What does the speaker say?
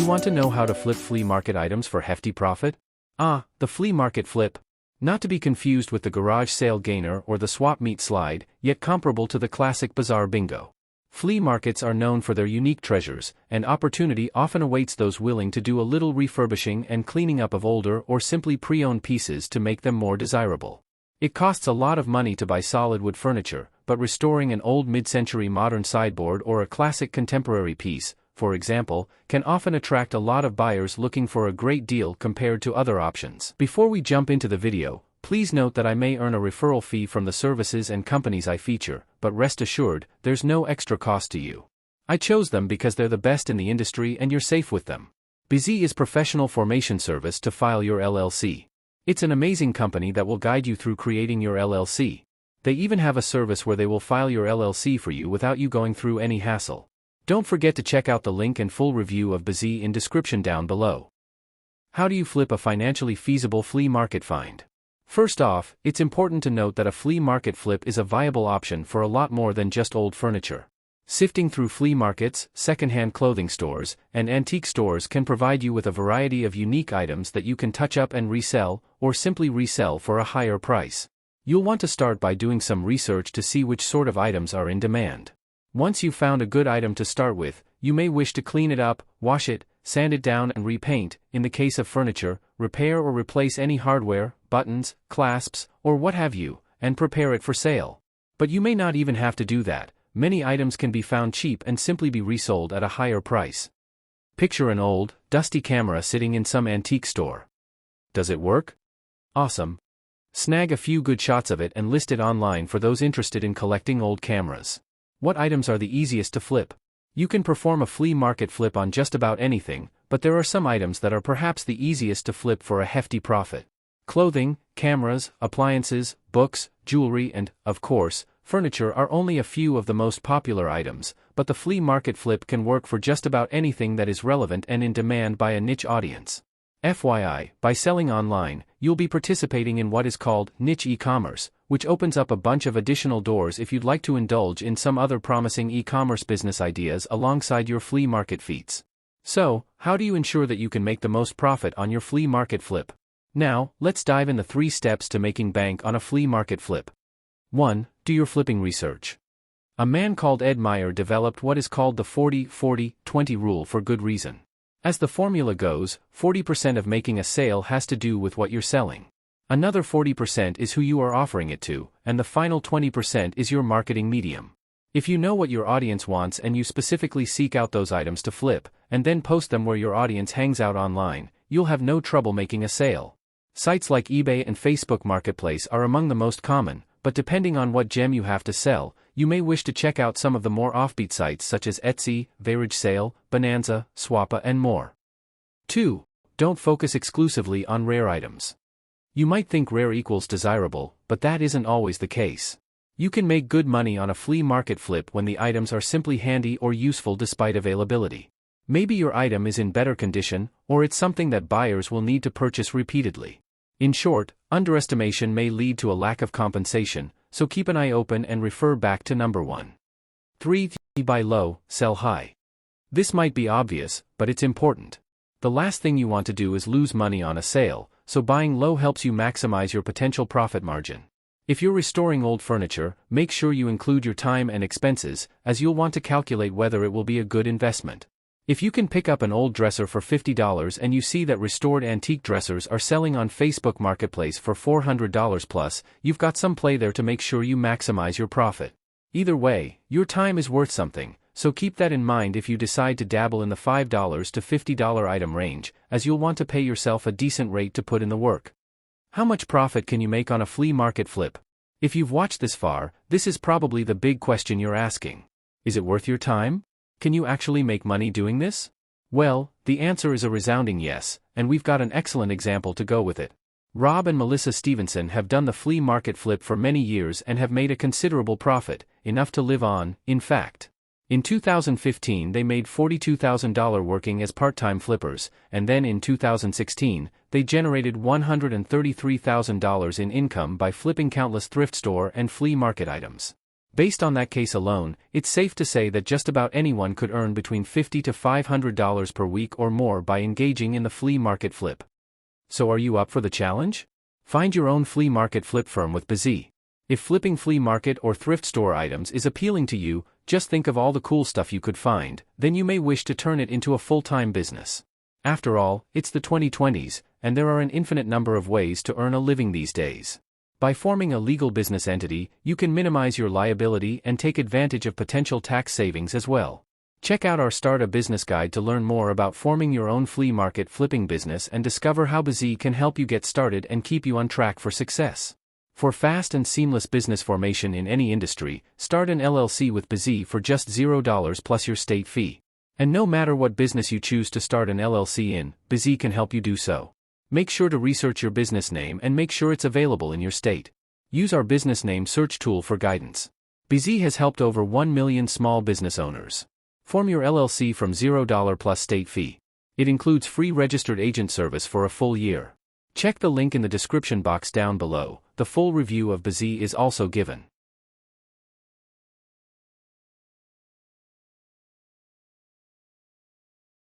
want to know how to flip flea market items for hefty profit? Ah, the flea market flip. Not to be confused with the garage sale gainer or the swap meet slide, yet comparable to the classic bazaar bingo. Flea markets are known for their unique treasures, and opportunity often awaits those willing to do a little refurbishing and cleaning up of older or simply pre-owned pieces to make them more desirable. It costs a lot of money to buy solid wood furniture, but restoring an old mid-century modern sideboard or a classic contemporary piece, for example, can often attract a lot of buyers looking for a great deal compared to other options. Before we jump into the video, please note that I may earn a referral fee from the services and companies I feature, but rest assured, there's no extra cost to you. I chose them because they're the best in the industry and you're safe with them. Bizee is professional formation service to file your LLC. It's an amazing company that will guide you through creating your LLC. They even have a service where they will file your LLC for you without you going through any hassle. Don't forget to check out the link and full review of Bizee in description down below. How do you flip a financially feasible flea market find? First off, it's important to note that a flea market flip is a viable option for a lot more than just old furniture. Sifting through flea markets, secondhand clothing stores, and antique stores can provide you with a variety of unique items that you can touch up and resell, or simply resell for a higher price. You'll want to start by doing some research to see which sort of items are in demand. Once you've found a good item to start with, you may wish to clean it up, wash it, sand it down and repaint, in the case of furniture, repair or replace any hardware, buttons, clasps, or what have you, and prepare it for sale. But you may not even have to do that. Many items can be found cheap and simply be resold at a higher price. Picture an old, dusty camera sitting in some antique store. Does it work? Awesome. Snag a few good shots of it and list it online for those interested in collecting old cameras. What items are the easiest to flip? You can perform a flea market flip on just about anything, but there are some items that are perhaps the easiest to flip for a hefty profit. Clothing, cameras, appliances, books, jewelry and, of course, furniture are only a few of the most popular items, but the flea market flip can work for just about anything that is relevant and in demand by a niche audience. FYI, by selling online, you'll be participating in what is called niche e-commerce, which opens up a bunch of additional doors if you'd like to indulge in some other promising e-commerce business ideas alongside your flea market feats. So, how do you ensure that you can make the most profit on your flea market flip? Now, let's dive into 3 steps to making bank on a flea market flip. 1. Do your flipping research. A man called Ed Meyer developed what is called the 40-40-20 rule for good reason. As the formula goes, 40% of making a sale has to do with what you're selling. Another 40% is who you are offering it to, and the final 20% is your marketing medium. If you know what your audience wants and you specifically seek out those items to flip, and then post them where your audience hangs out online, you'll have no trouble making a sale. Sites like eBay and Facebook Marketplace are among the most common, but depending on what gem you have to sell, you may wish to check out some of the more offbeat sites such as Etsy, Garage Sale, Bonanza, Swappa and more. 2. Don't focus exclusively on rare items. You might think rare equals desirable, but that isn't always the case. You can make good money on a flea market flip when the items are simply handy or useful despite availability. Maybe your item is in better condition, or it's something that buyers will need to purchase repeatedly. In short, underestimation may lead to a lack of compensation, so keep an eye open and refer back to number 1. 3. Buy low, sell high. This might be obvious, but it's important. The last thing you want to do is lose money on a sale, so buying low helps you maximize your potential profit margin. If you're restoring old furniture, make sure you include your time and expenses, as you'll want to calculate whether it will be a good investment. If you can pick up an old dresser for $50 and you see that restored antique dressers are selling on Facebook Marketplace for $400 plus, you've got some play there to make sure you maximize your profit. Either way, your time is worth something, so keep that in mind if you decide to dabble in the $5 to $50 item range, as you'll want to pay yourself a decent rate to put in the work. How much profit can you make on a flea market flip? If you've watched this far, this is probably the big question you're asking. Is it worth your time? Can you actually make money doing this? Well, the answer is a resounding yes, and we've got an excellent example to go with it. Rob and Melissa Stevenson have done the flea market flip for many years and have made a considerable profit, enough to live on, in fact. In 2015 they made $42,000 working as part-time flippers, and then in 2016, they generated $133,000 in income by flipping countless thrift store and flea market items. Based on that case alone, it's safe to say that just about anyone could earn between $50 to $500 per week or more by engaging in the flea market flip. So are you up for the challenge? Find your own flea market flip firm with Bizee. If flipping flea market or thrift store items is appealing to you, just think of all the cool stuff you could find, then you may wish to turn it into a full-time business. After all, it's the 2020s, and there are an infinite number of ways to earn a living these days. By forming a legal business entity, you can minimize your liability and take advantage of potential tax savings as well. Check out our Start a Business Guide to learn more about forming your own flea market flipping business and discover how Bizee can help you get started and keep you on track for success. For fast and seamless business formation in any industry, start an LLC with Bizee for just $0 plus your state fee. And no matter what business you choose to start an LLC in, Bizee can help you do so. Make sure to research your business name and make sure it's available in your state. Use our business name search tool for guidance. Bizee has helped over 1 million small business owners. Form your LLC from $0 plus state fee. It includes free registered agent service for a full year. Check the link in the description box down below. The full review of Bizee is also given.